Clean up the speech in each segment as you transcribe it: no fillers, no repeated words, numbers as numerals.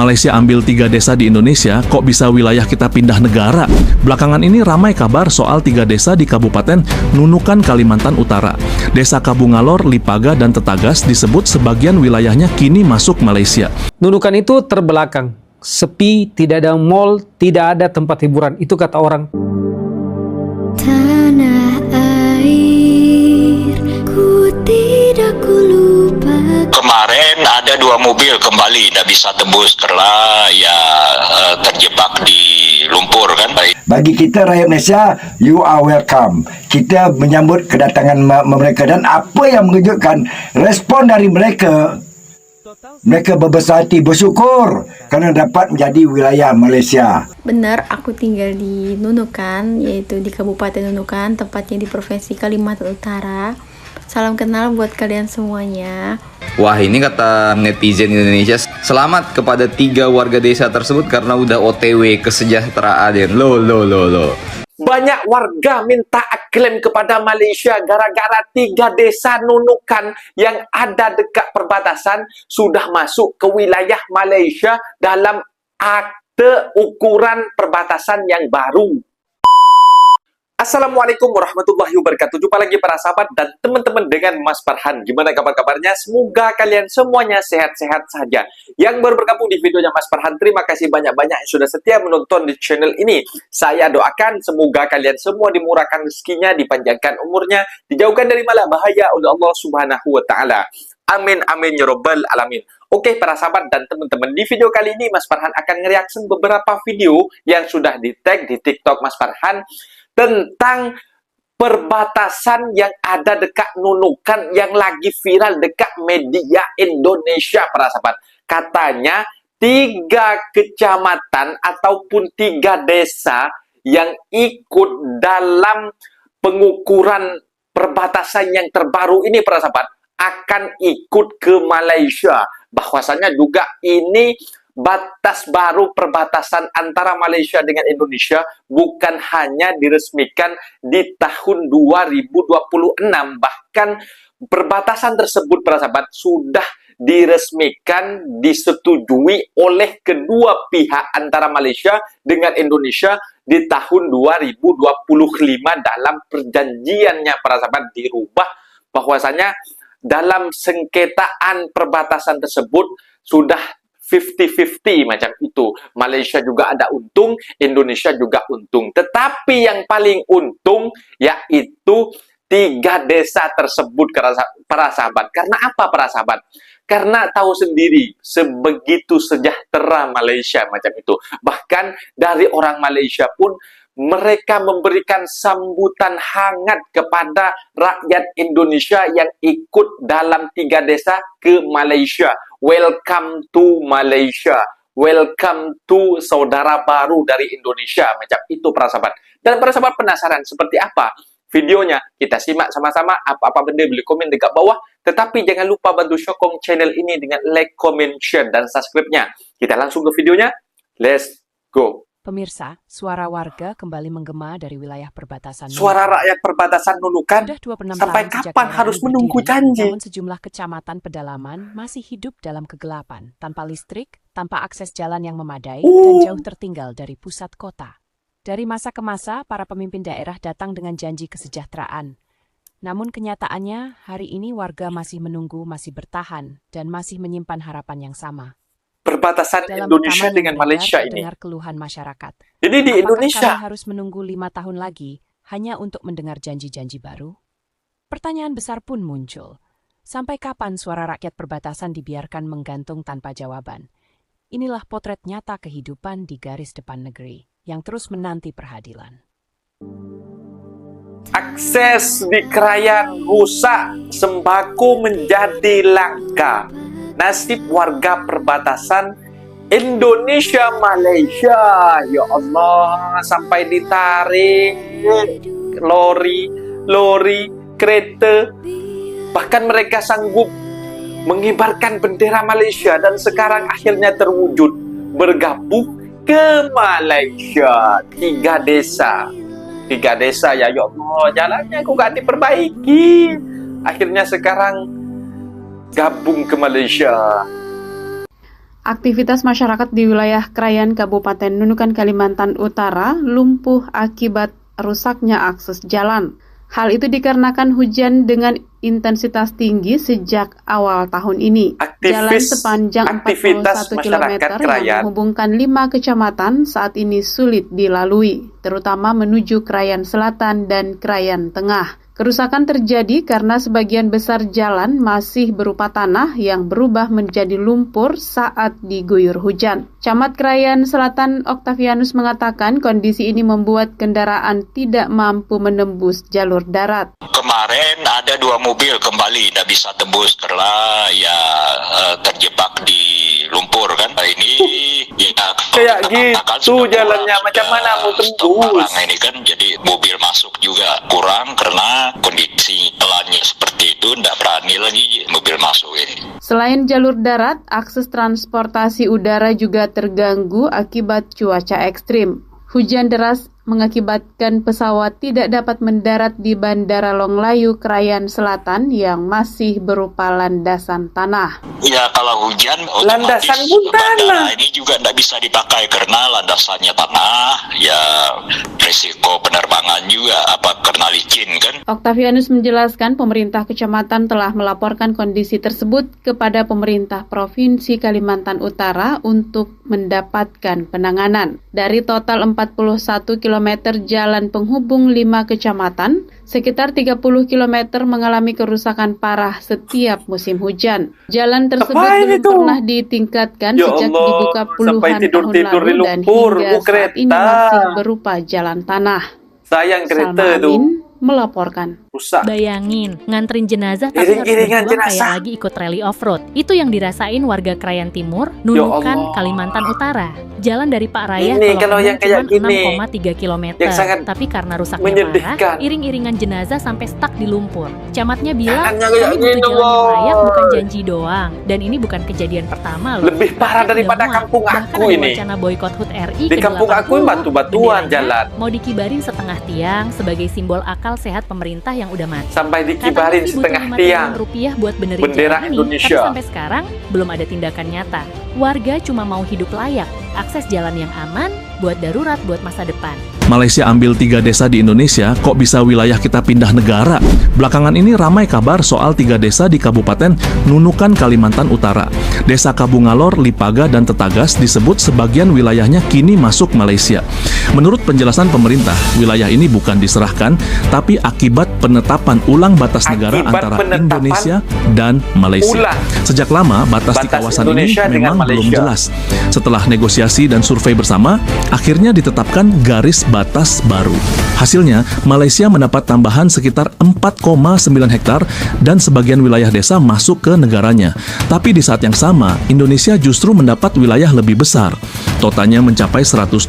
Malaysia ambil 3 desa di Indonesia, kok bisa wilayah kita pindah negara? Belakangan ini ramai kabar soal 3 desa di Kabupaten Nunukan, Kalimantan Utara. Desa Kabungalor, Lipaga, dan Tetagas disebut sebagian wilayahnya kini masuk Malaysia. Nunukan itu terbelakang, sepi, tidak ada mall, tidak ada tempat hiburan. Itu kata orang. Tanah air, ku tidak lupa. Kemarin ada 2 mobil kembali, tidak bisa tembus setelah terjebak di lumpur kan. Bagi kita rakyat Malaysia, you are welcome. Kita menyambut kedatangan mereka, dan apa yang mengejutkan, respon dari mereka. Mereka berbesar hati, bersyukur kerana dapat menjadi wilayah Malaysia. Benar, aku tinggal di Nunukan, yaitu di Kabupaten Nunukan, tepatnya di Provinsi Kalimantan Utara. Salam kenal buat kalian semuanya. Wah, ini kata netizen Indonesia, selamat kepada 3 warga desa tersebut karena udah OTW kesejahteraan. Loh. Banyak warga minta klaim kepada Malaysia gara-gara 3 desa Nunukan yang ada dekat perbatasan sudah masuk ke wilayah Malaysia dalam akte ukuran perbatasan yang baru. Assalamualaikum warahmatullahi wabarakatuh. Jumpa lagi para sahabat dan teman-teman dengan Mas Farhan. Gimana kabar-kabarnya? Semoga kalian semuanya sehat-sehat saja. Yang baru bergabung di videonya Mas Farhan, terima kasih banyak-banyak yang sudah setia menonton di channel ini. Saya doakan semoga kalian semua dimurahkan rezekinya, dipanjangkan umurnya, dijauhkan dari bala bahaya oleh Allah Subhanahu wa taala. Amin amin ya rabbal alamin. Oke para sahabat dan teman-teman, di video kali ini Mas Farhan akan nge-reaction beberapa video yang sudah di-tag di TikTok Mas Farhan tentang perbatasan yang ada dekat Nunukan yang lagi viral dekat media Indonesia para sahabat. Katanya 3 kecamatan ataupun 3 desa yang ikut dalam pengukuran perbatasan yang terbaru ini para sahabat akan ikut ke Malaysia. Bahwasanya juga ini batas baru perbatasan antara Malaysia dengan Indonesia bukan hanya diresmikan di tahun 2026, bahkan perbatasan tersebut para sahabat sudah diresmikan, disetujui oleh kedua pihak antara Malaysia dengan Indonesia di tahun 2025 dalam perjanjiannya para sahabat dirubah bahwasanya dalam sengketaan perbatasan tersebut sudah 50-50 macam itu. Malaysia juga ada untung, Indonesia juga untung. Tetapi yang paling untung yaitu 3 desa tersebut para sahabat. Karena apa para sahabat? Karena tahu sendiri sebegitu sejahtera Malaysia macam itu. Bahkan dari orang Malaysia pun mereka memberikan sambutan hangat kepada rakyat Indonesia yang ikut dalam 3 desa ke Malaysia. Welcome to Malaysia. Welcome to saudara baru dari Indonesia. Macam itu para sahabat. Dan para sahabat penasaran seperti apa videonya? Kita simak sama-sama. Apa-apa benda boleh komen dekat bawah. Tetapi jangan lupa bantu sokong channel ini dengan like, comment, share, dan subscribe-nya. Kita langsung ke videonya. Let's go. Pemirsa, suara warga kembali menggema dari wilayah perbatasan. Suara rakyat perbatasan Nunukan. Sudah 26 sampai tahun kapan harus menunggu janji? Namun sejumlah kecamatan pedalaman masih hidup dalam kegelapan, tanpa listrik, tanpa akses jalan yang memadai, dan jauh tertinggal dari pusat kota. Dari masa ke masa, para pemimpin daerah datang dengan janji kesejahteraan. Namun kenyataannya, hari ini warga masih menunggu, masih bertahan, dan masih menyimpan harapan yang sama. Perbatasan Indonesia dengan Malaysia ini. Dengar keluhan masyarakat. Jadi di Indonesia kami harus menunggu 5 tahun lagi hanya untuk mendengar janji-janji baru? Pertanyaan besar pun muncul. Sampai kapan suara rakyat perbatasan dibiarkan menggantung tanpa jawaban? Inilah potret nyata kehidupan di garis depan negeri yang terus menanti peradilan. Akses di Krayan rusak, sembako menjadi langka. Nasib warga perbatasan Indonesia-Malaysia, ya Allah, sampai ditarik lori, kereta. Bahkan mereka sanggup mengibarkan bendera Malaysia dan sekarang akhirnya terwujud bergabung ke Malaysia. 3 desa ya, ya Allah, jalannya kok gak diperbaiki. Akhirnya sekarang gabung ke Malaysia. Aktivitas masyarakat di wilayah Krayan Kabupaten Nunukan Kalimantan Utara lumpuh akibat rusaknya akses jalan. Hal itu dikarenakan hujan dengan intensitas tinggi sejak awal tahun ini. Jalan sepanjang 41 km yang menghubungkan 5 kecamatan saat ini sulit dilalui, terutama menuju Krayan Selatan dan Krayan Tengah. Kerusakan terjadi karena sebagian besar jalan masih berupa tanah yang berubah menjadi lumpur saat diguyur hujan. Camat Krayan Selatan Octavianus mengatakan kondisi ini membuat kendaraan tidak mampu menembus jalur darat. Kemarin ada 2 mobil kembali tidak bisa tembus karena terjebak di lumpur kan. Ini ya kayak gitu jalannya, macam mana mau tembus? Ini kan jadi mobil masuk juga kurang karena kondisi jalannya seperti itu, tidak berani lagi mobil masuk ini. Selain jalur darat, akses transportasi udara juga terganggu akibat cuaca ekstrim. Hujan deras mengakibatkan pesawat tidak dapat mendarat di Bandara Longlayu, Krayan Selatan yang masih berupa landasan tanah. Ya kalau hujan, landasan pun tanah. Ini juga tidak bisa dipakai karena landasannya tanah. Ya risiko penerbangan juga karena licin kan. Octavianus menjelaskan pemerintah kecamatan telah melaporkan kondisi tersebut kepada pemerintah Provinsi Kalimantan Utara untuk mendapatkan penanganan. Dari total 41 km jalan penghubung 5 kecamatan, sekitar 30 km mengalami kerusakan parah setiap musim hujan. Jalan tersebut belum pernah ditingkatkan sejak dibuka puluhan tahun lalu dan hingga saat ini masih berupa jalan tanah. Sayang kereta itu. Melaporkan. Bayangin, nganterin jenazah tapi harus berjuang kayak lagi ikut rally off-road. Itu yang dirasain warga Krayan Timur, Nunukan, Kalimantan Utara. Jalan dari Pak Raya kalau yang kayak cuma 6,3 km. Tapi karena rusaknya parah, iring-iringan jenazah sampai stuck di lumpur. Camatnya bilang, ini butuh jalan yang layak, bukan janji doang. Dan ini bukan kejadian pertama loh. Lebih parah daripada kampung aku ini. Bahkan ada wacana boykot HUT RI di kampung aku batu-batuan jalan. Mau dikibarin setengah tiang sebagai simbol akal sehat pemerintah yang udah mati. Sampai dikibarin setengah tiang rupiah buat benerin bendera jalan Indonesia. Tapi sampai sekarang belum ada tindakan nyata. Warga cuma mau hidup layak, akses jalan yang aman, buat darurat buat masa depan. Malaysia ambil 3 desa di Indonesia, kok bisa wilayah kita pindah negara? Belakangan ini ramai kabar soal 3 desa di Kabupaten Nunukan, Kalimantan Utara. Desa Kabungalor, Lipaga, dan Tetagas disebut sebagian wilayahnya kini masuk Malaysia. Menurut penjelasan pemerintah, wilayah ini bukan diserahkan, tapi akibat penetapan ulang batas negara antara Indonesia dan Malaysia. Sejak lama, batas di kawasan Indonesia ini memang belum jelas. Setelah negosiasi dan survei bersama, akhirnya ditetapkan garis batas baru. Hasilnya, Malaysia mendapat tambahan sekitar 4,9 hektar dan sebagian wilayah desa masuk ke negaranya. Tapi di saat yang sama, Indonesia justru mendapat wilayah lebih besar. Totalnya mencapai 127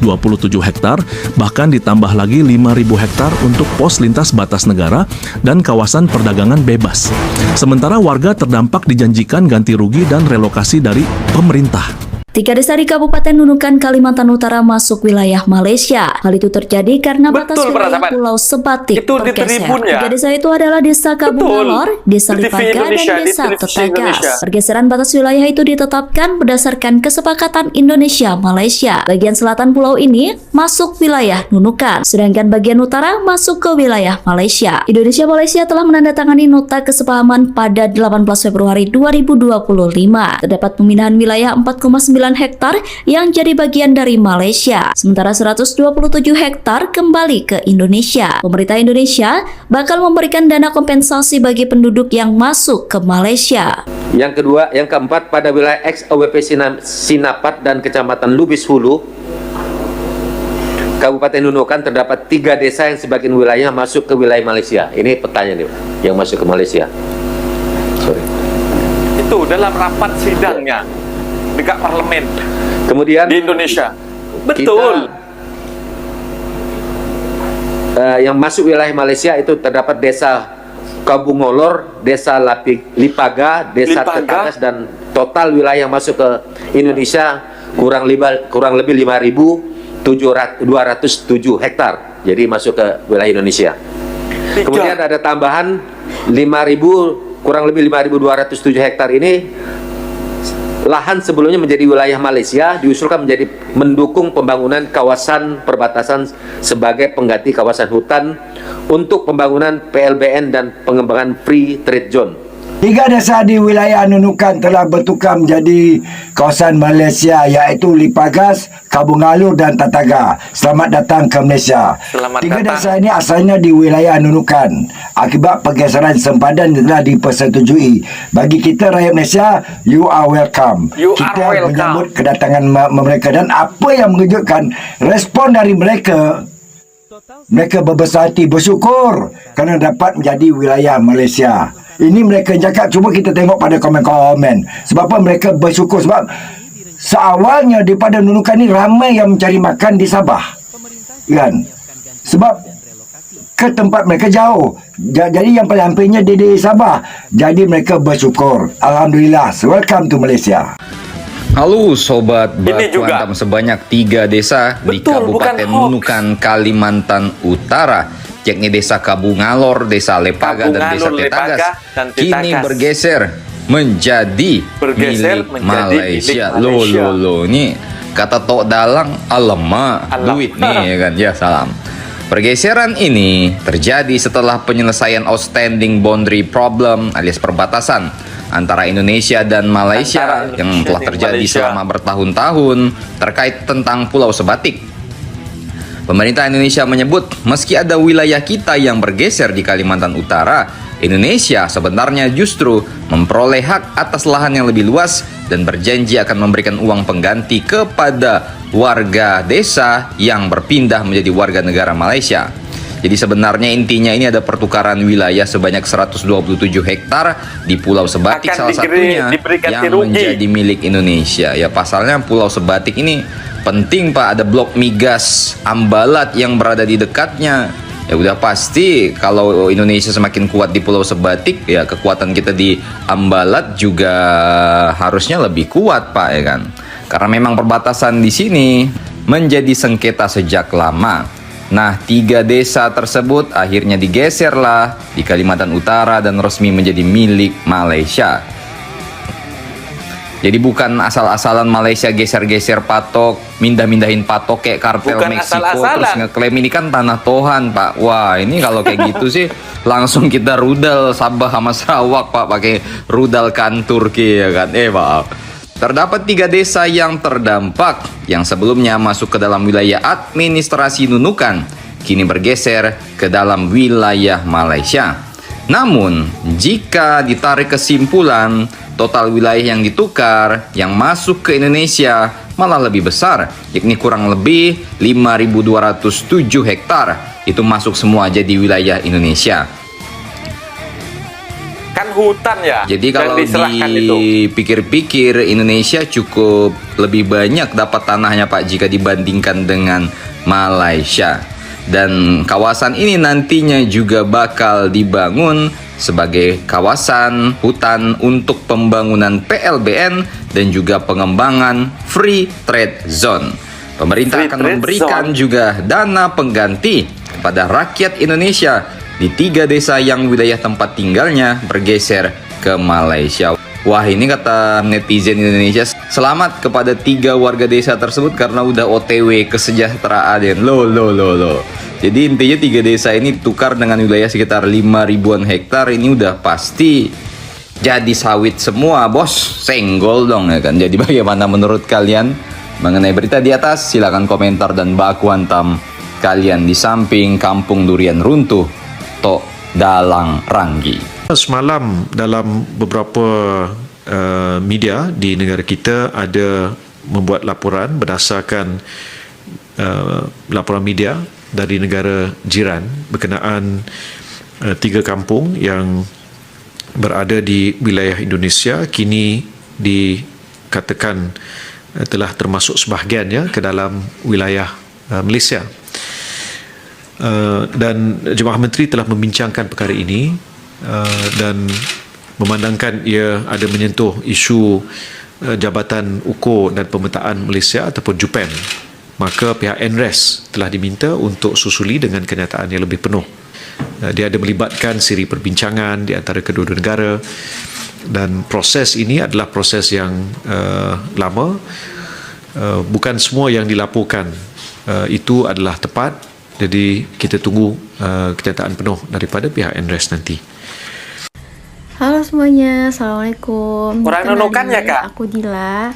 hektar, bahkan ditambah lagi 5.000 hektar untuk pos lintas batas negara dan kawasan perdagangan bebas. Sementara warga terdampak dijanjikan ganti rugi dan relokasi dari pemerintah. 3 desa di Kabupaten Nunukan, Kalimantan Utara masuk wilayah Malaysia. Hal itu terjadi karena batas wilayah Pulau Sebatik bergeser. 3 desa itu adalah Desa Kabungalor, Desa Lipaga, dan Desa Tetagas. Pergeseran batas wilayah itu ditetapkan berdasarkan kesepakatan Indonesia-Malaysia. Bagian selatan pulau ini masuk wilayah Nunukan, sedangkan bagian utara masuk ke wilayah Malaysia. Indonesia-Malaysia telah menandatangani nota kesepahaman pada 18 Februari 2025. Terdapat pemindahan wilayah 4,9 hektar yang jadi bagian dari Malaysia, sementara 127 hektar kembali ke Indonesia. Pemerintah Indonesia bakal memberikan dana kompensasi bagi penduduk yang masuk ke Malaysia. Yang kedua, yang keempat, pada wilayah ex-OWP Sinapat dan Kecamatan Lubis Hulu, Kabupaten Nunukan, terdapat 3 desa yang sebagian wilayahnya masuk ke wilayah Malaysia. Ini petanya nih, yang masuk ke Malaysia. Itu dalam rapat sidangnya dekat parlemen kemudian di Indonesia. Betul. Yang masuk wilayah Malaysia itu terdapat Desa Kabungolor, Desa Lipaga, Desa Tetagas, dan total wilayah yang masuk ke Indonesia kurang lebih 5.207 hektar. Jadi masuk ke wilayah Indonesia. Kemudian ada tambahan kurang lebih 5.207 hektar ini lahan sebelumnya menjadi wilayah Malaysia diusulkan menjadi mendukung pembangunan kawasan perbatasan sebagai pengganti kawasan hutan untuk pembangunan PLBN dan pengembangan Free Trade Zone. 3 desa di wilayah Nunukan telah bertukar menjadi kawasan Malaysia, iaitu Lipagas, Kabung Alor dan Tataga. Selamat datang ke Malaysia. 3 desa ini asalnya di wilayah Nunukan. Akibat pergeseran sempadan telah dipersetujui. Bagi kita rakyat Malaysia, you are welcome. Kita menyambut kedatangan mereka, dan apa yang mengejutkan, respon dari mereka berbesar hati, bersyukur kerana dapat menjadi wilayah Malaysia. Ini mereka cakap, cuba kita tengok pada komen-komen. Sebab apa mereka bersyukur? Sebab seawalnya daripada Nunukan ni ramai yang mencari makan di Sabah, kan? Sebab ke tempat mereka jauh. Jadi yang paling hampirnya di Sabah. Jadi mereka bersyukur. Alhamdulillah. Welcome to Malaysia. Halo Sobat Baku Hantam, sebanyak 3 desa di Kabupaten Nunukan, Kalimantan Utara, yakni Desa Kabung Alor, Desa Lipaga, dan Desa Tetagas, kini bergeser menjadi milik Malaysia. Lo, ini kata Tok Dalang, alamak, duit nih, ya kan? Ya, salam. Pergeseran ini terjadi setelah penyelesaian outstanding boundary problem alias perbatasan antara Indonesia dan Malaysia yang telah terjadi selama bertahun-tahun terkait tentang Pulau Sebatik. Pemerintah Indonesia menyebut meski ada wilayah kita yang bergeser di Kalimantan Utara, Indonesia sebenarnya justru memperoleh hak atas lahan yang lebih luas dan berjanji akan memberikan uang pengganti kepada warga desa yang berpindah menjadi warga negara Malaysia. Jadi sebenarnya intinya ini ada pertukaran wilayah sebanyak 127 hektar di Pulau Sebatik, salah satunya yang menjadi milik Indonesia. Ya, pasalnya Pulau Sebatik ini penting Pak, ada blok migas Ambalat yang berada di dekatnya. Ya udah pasti kalau Indonesia semakin kuat di Pulau Sebatik, ya kekuatan kita di Ambalat juga harusnya lebih kuat Pak, ya kan? Karena memang perbatasan di sini menjadi sengketa sejak lama. Nah, 3 desa tersebut akhirnya digeserlah di Kalimantan Utara dan resmi menjadi milik Malaysia. Jadi bukan asal-asalan Malaysia geser-geser patok, mindah-mindahin patok kayak kartel bukan Meksiko terus ngeklaim ini kan tanah Tuhan Pak. Wah, ini kalau kayak gitu sih langsung kita rudal Sabah sama Sarawak Pak, pakai rudal kantor ya kan. Pak. Terdapat 3 desa yang terdampak yang sebelumnya masuk ke dalam wilayah administrasi Nunukan, kini bergeser ke dalam wilayah Malaysia. Namun, jika ditarik kesimpulan, total wilayah yang ditukar yang masuk ke Indonesia malah lebih besar, yakni kurang lebih 5.207 hektar. Itu masuk semua jadi wilayah Indonesia. Kan hutan ya. Jadi kalau dipikir-pikir Indonesia cukup lebih banyak dapat tanahnya Pak jika dibandingkan dengan Malaysia. Dan kawasan ini nantinya juga bakal dibangun sebagai kawasan hutan untuk pembangunan PLBN dan juga pengembangan Free Trade Zone. Pemerintah akan memberikan juga dana pengganti kepada rakyat Indonesia di 3 desa yang wilayah tempat tinggalnya bergeser ke Malaysia. Wah, ini kata netizen Indonesia, selamat kepada 3 warga desa tersebut karena udah OTW kesejahteraan. Lo. Jadi intinya 3 desa ini tukar dengan wilayah sekitar 5.000-an hektar. Ini udah pasti jadi sawit semua, bos. Senggol dong, ya kan. Jadi bagaimana menurut kalian mengenai berita di atas? Silakan komentar dan baku hantam kalian di samping kampung durian runtuh Tok Dalang Ranggi. Semalam dalam beberapa media di negara kita ada membuat laporan berdasarkan laporan media dari negara jiran berkenaan 3 kampung yang berada di wilayah Indonesia kini dikatakan telah termasuk sebahagiannya ke dalam wilayah Malaysia. Dan Jemaah Menteri telah membincangkan perkara ini dan memandangkan ia ada menyentuh isu Jabatan Ukur dan Pemetaan Malaysia ataupun JUPEM, maka pihak NRES telah diminta untuk susuli dengan kenyataan yang lebih penuh. Dia ada melibatkan siri perbincangan di antara kedua-dua negara Dan proses ini adalah proses yang lama. Bukan semua yang dilaporkan itu adalah tepat. Jadi kita tunggu kenyataan penuh daripada pihak NRES nanti. Halo semuanya, Assalamualaikum. Orang Nunukan ya, Kak? Aku Dila.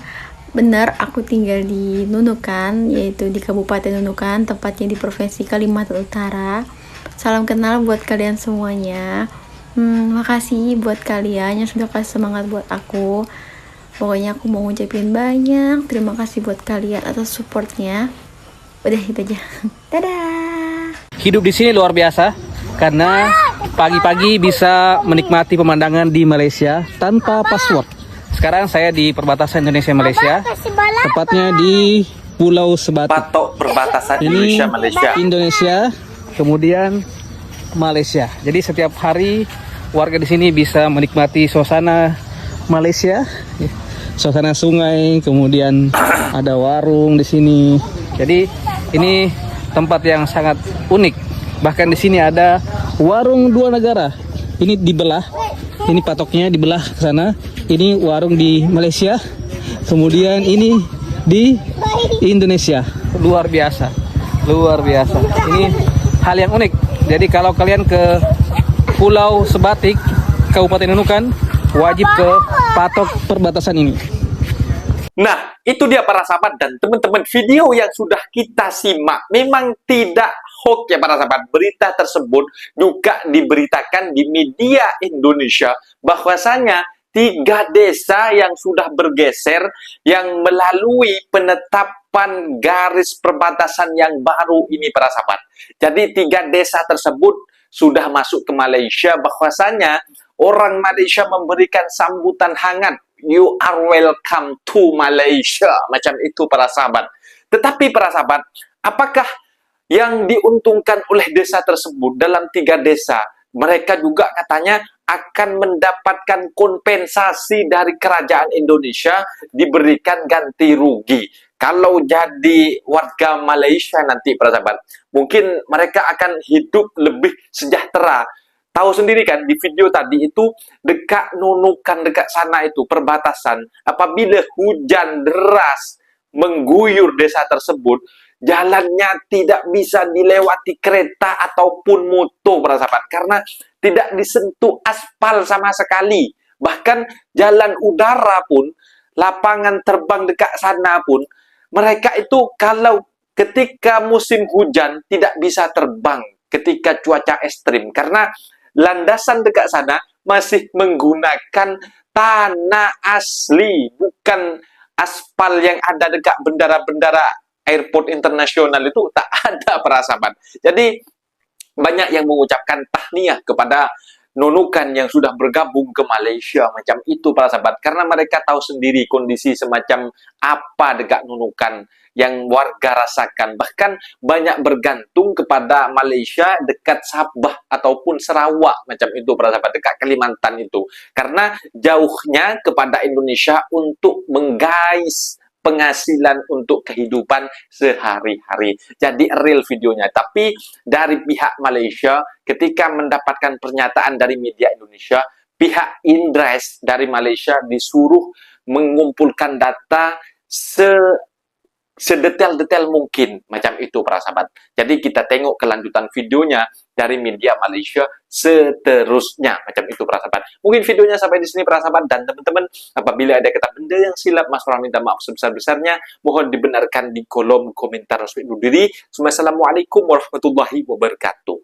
Benar, aku tinggal di Nunukan, yaitu di Kabupaten Nunukan, tepatnya di Provinsi Kalimantan Utara. Salam kenal buat kalian semuanya. Makasih buat kalian yang sudah kasih semangat buat aku. Pokoknya aku mau ngucapin banyak terima kasih buat kalian atas supportnya. Udah itu aja. Dadah. Hidup di sini luar biasa karena pagi-pagi bisa menikmati pemandangan di Malaysia tanpa password. Sekarang saya di perbatasan Indonesia-Malaysia, tepatnya di Pulau Sebatik. Patok perbatasan Ini Indonesia-Malaysia. Indonesia, kemudian Malaysia. Jadi setiap hari warga di sini bisa menikmati suasana Malaysia, suasana sungai, kemudian ada warung di sini. Jadi ini tempat yang sangat unik. Bahkan di sini ada warung dua negara. Ini dibelah. Ini patoknya dibelah ke sana. Ini warung di Malaysia. Kemudian ini di Indonesia. Luar biasa. Luar biasa. Ini hal yang unik. Jadi kalau kalian ke Pulau Sebatik, Kabupaten Nunukan, wajib ke patok perbatasan ini. Nah, itu dia para sahabat dan teman-teman, video yang sudah kita simak memang tidak hoax ya para sahabat. Berita tersebut juga diberitakan di media Indonesia bahwasanya 3 desa yang sudah bergeser yang melalui penetapan garis perbatasan yang baru ini para sahabat. Jadi 3 desa tersebut sudah masuk ke Malaysia, bahwasanya orang Malaysia memberikan sambutan hangat. You are welcome to Malaysia. Macam itu para sahabat. Tetapi para sahabat, apakah yang diuntungkan oleh desa tersebut dalam 3 desa? Mereka juga katanya akan mendapatkan kompensasi dari kerajaan Indonesia, diberikan ganti rugi. Kalau jadi warga Malaysia nanti para sahabat, mungkin mereka akan hidup lebih sejahtera. Tahu sendiri kan di video tadi itu dekat Nunukan, dekat sana itu perbatasan, apabila hujan deras mengguyur desa tersebut, jalannya tidak bisa dilewati kereta ataupun motor para sahabat, karena tidak disentuh aspal sama sekali. Bahkan jalan udara pun, lapangan terbang dekat sana pun, mereka itu kalau ketika musim hujan tidak bisa terbang ketika cuaca ekstrim, karena landasan dekat sana masih menggunakan tanah asli, bukan aspal yang ada dekat bendara-bendara airport internasional itu tak ada para sahabat. Jadi banyak yang mengucapkan tahniah kepada Nunukan yang sudah bergabung ke Malaysia macam itu para sahabat, karena mereka tahu sendiri kondisi semacam apa dekat Nunukan yang warga rasakan. Bahkan banyak bergantung kepada Malaysia dekat Sabah ataupun Sarawak macam itu para sahabat, dekat Kalimantan itu, karena jauhnya kepada Indonesia untuk menggais penghasilan untuk kehidupan sehari-hari. Jadi real videonya. Tapi dari pihak Malaysia, ketika mendapatkan pernyataan dari media Indonesia, pihak INDRES dari Malaysia disuruh mengumpulkan data sedetail-detail mungkin macam itu para sahabat. Jadi kita tengok kelanjutan videonya dari media Malaysia seterusnya macam itu para sahabat. Mungkin videonya sampai di sini para sahabat, dan teman-teman apabila ada kata benda yang silap, Mas Farhan minta maaf sebesar-besarnya, mohon dibenarkan di kolom komentar resmi diri. Assalamualaikum warahmatullahi wabarakatuh.